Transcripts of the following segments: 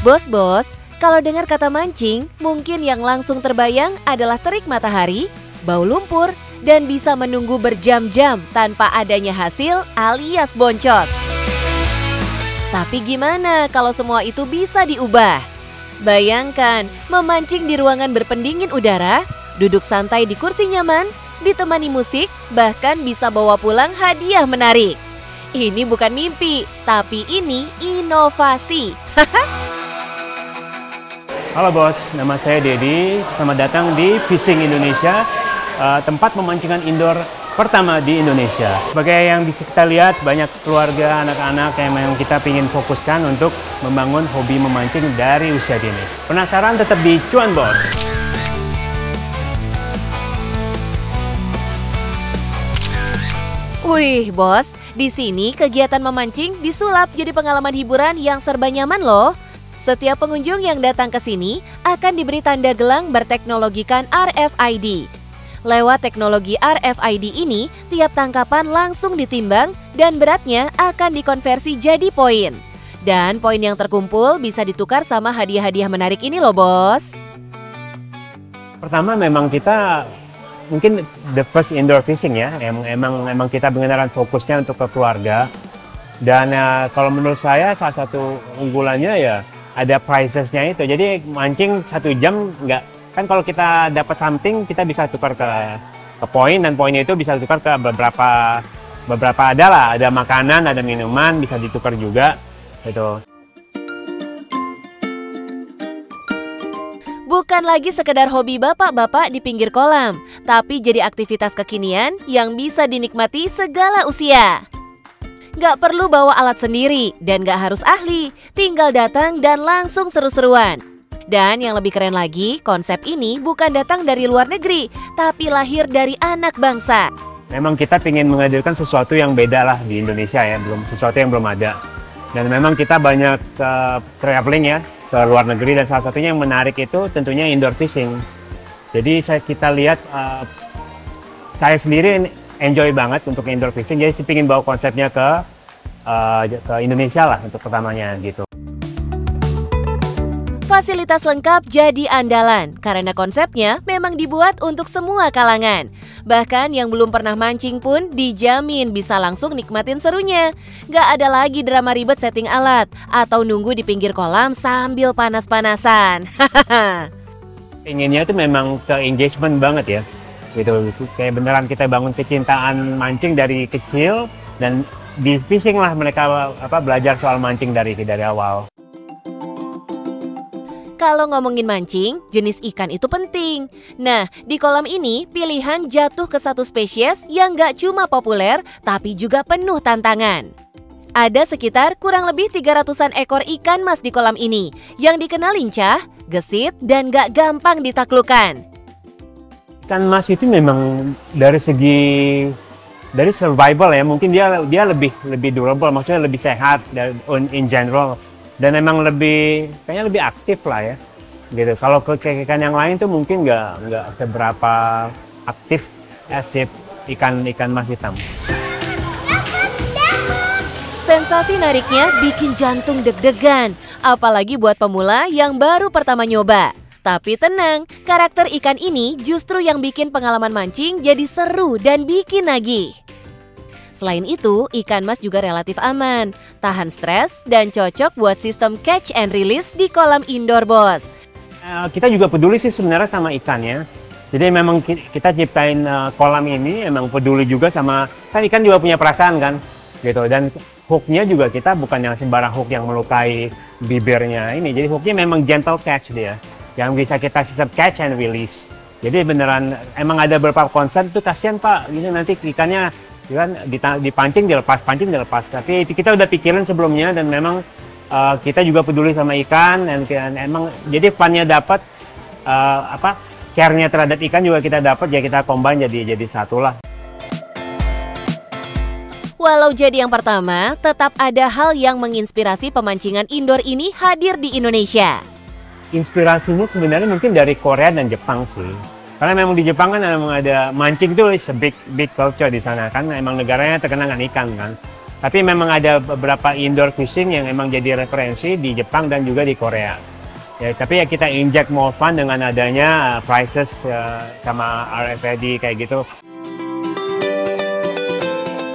Bos-bos, kalau dengar kata mancing, mungkin yang langsung terbayang adalah terik matahari, bau lumpur, dan bisa menunggu berjam-jam tanpa adanya hasil alias boncos. Tapi gimana kalau semua itu bisa diubah? Bayangkan memancing di ruangan berpendingin udara, duduk santai di kursi nyaman, ditemani musik, bahkan bisa bawa pulang hadiah menarik. Ini bukan mimpi, tapi ini inovasi. Halo bos, nama saya Dedi. Selamat datang di Fishing Indonesia, tempat memancingan indoor pertama di Indonesia. Sebagai yang bisa kita lihat, banyak keluarga, anak-anak yang memang kita ingin fokuskan untuk membangun hobi memancing dari usia dini. Penasaran? Tetap di Cuan Bos. Wih bos, di sini kegiatan memancing disulap jadi pengalaman hiburan yang serba nyaman loh. Setiap pengunjung yang datang ke sini akan diberi tanda gelang berteknologikan RFID. Lewat teknologi RFID ini, tiap tangkapan langsung ditimbang dan beratnya akan dikonversi jadi poin. Dan poin yang terkumpul bisa ditukar sama hadiah-hadiah menarik ini loh bos. Pertama memang kita mungkin the first indoor fishing ya, emang kita beneran fokusnya untuk ke keluarga. Dan kalau menurut saya salah satu unggulannya ya ada prizesnya itu. Jadi mancing 1 jam nggak, kan kalau kita dapat something kita bisa tukar ke poin, dan poinnya itu bisa tukar ke beberapa ada makanan, ada minuman, bisa ditukar juga gitu. Bukan lagi sekedar hobi bapak-bapak di pinggir kolam, tapi jadi aktivitas kekinian yang bisa dinikmati segala usia. Gak perlu bawa alat sendiri dan gak harus ahli, tinggal datang dan langsung seru-seruan. Dan yang lebih keren lagi, konsep ini bukan datang dari luar negeri, tapi lahir dari anak bangsa. Memang kita ingin menghadirkan sesuatu yang beda lah di Indonesia ya, sesuatu yang belum ada. Dan memang kita banyak traveling ya, ke luar negeri, dan salah satunya yang menarik itu tentunya indoor fishing. Jadi kita lihat, saya sendiri enjoy banget untuk indoor fishing, jadi saya ingin bawa konsepnya ke Indonesia lah untuk pertamanya gitu. Fasilitas lengkap jadi andalan karena konsepnya memang dibuat untuk semua kalangan. Bahkan yang belum pernah mancing pun dijamin bisa langsung nikmatin serunya. Gak ada lagi drama ribet setting alat atau nunggu di pinggir kolam sambil panas-panasan. Inginnya itu memang ke engagement banget ya. Gitu, kayak beneran kita bangun kecintaan mancing dari kecil, dan di fishing lah mereka belajar soal mancing dari awal. Kalau ngomongin mancing, jenis ikan itu penting. Nah, di kolam ini pilihan jatuh ke satu spesies yang gak cuma populer, tapi juga penuh tantangan. Ada sekitar kurang lebih 300-an ekor ikan mas di kolam ini, yang dikenal lincah, gesit, dan gak gampang ditaklukkan. Ikan mas itu memang dari survival ya, mungkin dia lebih durable, maksudnya lebih sehat in general, dan memang kayaknya lebih aktif lah ya gitu. Kalau ke ikan yang lain tuh mungkin nggak seberapa aktif as ikan mas hitam. Sensasi nariknya bikin jantung deg-degan, apalagi buat pemula yang baru pertama nyoba. Tapi tenang, karakter ikan ini justru yang bikin pengalaman mancing jadi seru dan bikin nagih. Selain itu, ikan mas juga relatif aman, tahan stres, dan cocok buat sistem catch and release di kolam indoor bos. Kita juga peduli sih sebenarnya sama ikannya. Jadi memang kita ciptain kolam ini emang peduli juga sama, kan ikan juga punya perasaan kan gitu. Dan hooknya juga kita bukan yang sembarang hook yang melukai bibirnya ini. Jadi hooknya memang gentle catch dia, yang bisa kita sistem catch and release. Jadi beneran emang ada beberapa konsep tuh, kasihan pak, ini nanti ikannya kan dipancing dilepas, pancing dilepas. Tapi kita udah pikirin sebelumnya, dan memang kita juga peduli sama ikan, dan emang jadi funnya dapat, care-nya terhadap ikan juga kita dapat, ya kita combine jadi satu lah. Walau jadi yang pertama, tetap ada hal yang menginspirasi pemancingan indoor ini hadir di Indonesia. Inspirasinya sebenarnya mungkin dari Korea dan Jepang sih. Karena memang di Jepang kan memang ada mancing itu is a big culture di sana kan, emang negaranya terkenal dengan ikan kan. Tapi memang ada beberapa indoor fishing yang emang jadi referensi di Jepang dan juga di Korea. Ya, tapi ya kita inject more fun dengan adanya prices sama RFID kayak gitu.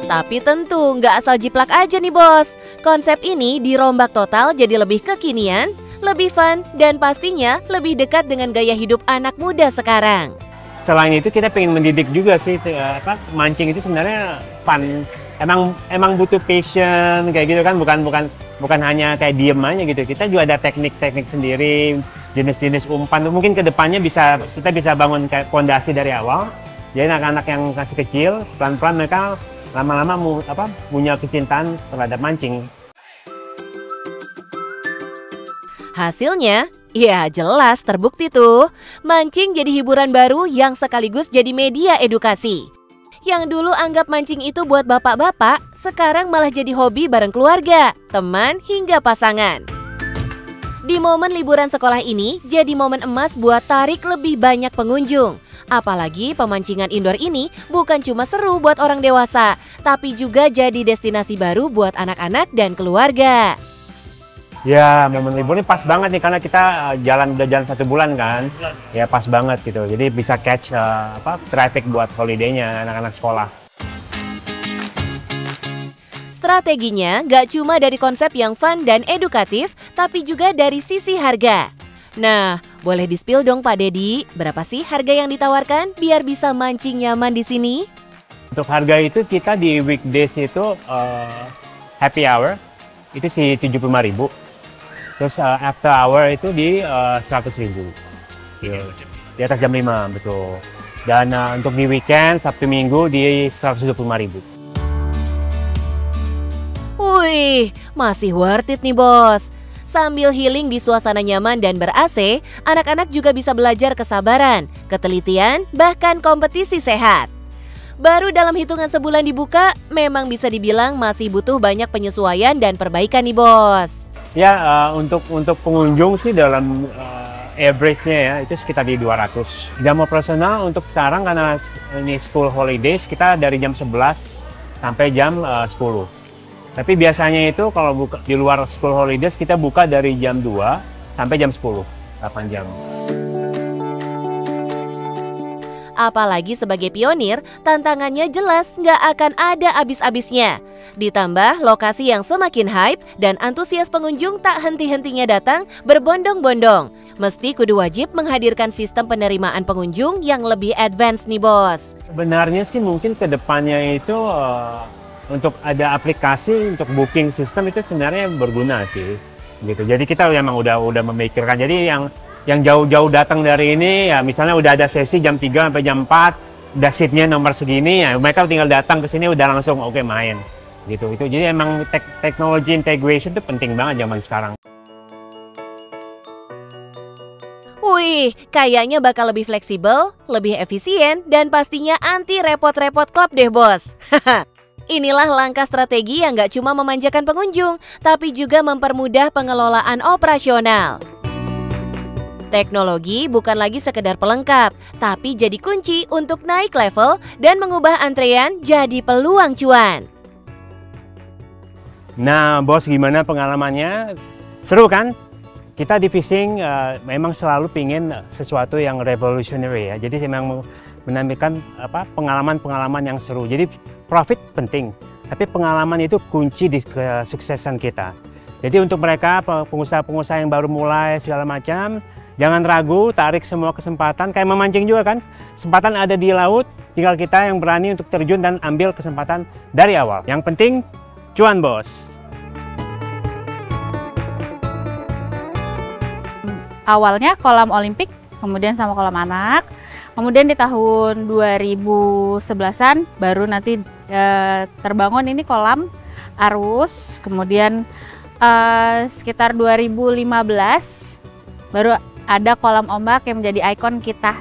Tapi tentu nggak asal jiplak aja nih bos. Konsep ini dirombak total jadi lebih kekinian, lebih fun, dan pastinya lebih dekat dengan gaya hidup anak muda sekarang. Selain itu kita pengen mendidik juga sih, mancing itu sebenarnya fun. Emang butuh passion kayak gitu kan, bukan hanya kayak diem aja gitu. Kita juga ada teknik-teknik sendiri, jenis-jenis umpan. Mungkin kedepannya kita bisa bangun kayak fondasi dari awal. Jadi anak-anak yang masih kecil, pelan-pelan mereka lama-lama punya kecintaan terhadap mancing. Hasilnya, ya jelas terbukti tuh. Mancing jadi hiburan baru yang sekaligus jadi media edukasi. Yang dulu anggap mancing itu buat bapak-bapak, sekarang malah jadi hobi bareng keluarga, teman, hingga pasangan. Di momen liburan sekolah ini, jadi momen emas buat tarik lebih banyak pengunjung. Apalagi pemancingan indoor ini bukan cuma seru buat orang dewasa, tapi juga jadi destinasi baru buat anak-anak dan keluarga. Ya, momen libur ini pas banget nih karena kita udah jalan 1 bulan kan. Ya pas banget gitu. Jadi bisa catch traffic buat holiday-nya anak-anak sekolah. Strateginya gak cuma dari konsep yang fun dan edukatif, tapi juga dari sisi harga. Nah, boleh di-spill dong Pak Dedi, berapa sih harga yang ditawarkan biar bisa mancing nyaman di sini? Untuk harga itu kita di weekdays itu happy hour itu sih 75.000. Terus after hour itu di 100.000. Di atas jam 5, betul. Dan untuk di weekend, Sabtu Minggu di 125.000. Wih, masih worth it nih bos. Sambil healing di suasana nyaman dan ber-AC, anak-anak juga bisa belajar kesabaran, ketelitian, bahkan kompetisi sehat. Baru dalam hitungan sebulan dibuka, memang bisa dibilang masih butuh banyak penyesuaian dan perbaikan nih bos. Ya, untuk pengunjung sih dalam average-nya ya itu sekitar di 200. Jam operasional untuk sekarang karena ini school holidays kita dari jam 11 sampai jam 10. Tapi biasanya itu kalau buka di luar school holidays kita buka dari jam 2 sampai jam 10, 8 jam. Apalagi sebagai pionir, tantangannya jelas nggak akan ada habis-habisnya. Ditambah lokasi yang semakin hype dan antusias pengunjung tak henti-hentinya datang berbondong-bondong. Mesti kudu wajib menghadirkan sistem penerimaan pengunjung yang lebih advance nih bos. Sebenarnya sih mungkin kedepannya itu untuk ada aplikasi untuk booking sistem itu sebenarnya berguna sih. Gitu. Jadi kita memang udah memikirkan. Jadi yang jauh-jauh datang dari ini ya misalnya udah ada sesi jam 3 sampai jam 4 udah seatnya nomor segini ya mereka tinggal datang ke sini udah langsung oke main gitu. Itu jadi emang teknologi integration itu penting banget zaman sekarang. Wih, kayaknya bakal lebih fleksibel, lebih efisien, dan pastinya anti repot-repot klub deh bos. Inilah langkah strategi yang gak cuma memanjakan pengunjung, tapi juga mempermudah pengelolaan operasional. Teknologi bukan lagi sekedar pelengkap, tapi jadi kunci untuk naik level dan mengubah antrean jadi peluang cuan. Nah, bos gimana pengalamannya? Seru kan? Kita di fishing memang selalu pingin sesuatu yang revolutionary ya. Jadi memang menampilkan pengalaman-pengalaman yang seru. Jadi profit penting, tapi pengalaman itu kunci di kesuksesan kita. Jadi untuk mereka pengusaha-pengusaha yang baru mulai segala macam, jangan ragu, tarik semua kesempatan. Kayak memancing juga kan, kesempatan ada di laut, tinggal kita yang berani untuk terjun dan ambil kesempatan dari awal. Yang penting, cuan bos. Awalnya kolam olimpik, kemudian sama kolam anak. Kemudian di tahun 2011-an baru nanti terbangun ini kolam arus. Kemudian sekitar 2015 baru ada kolam ombak yang menjadi ikon kita.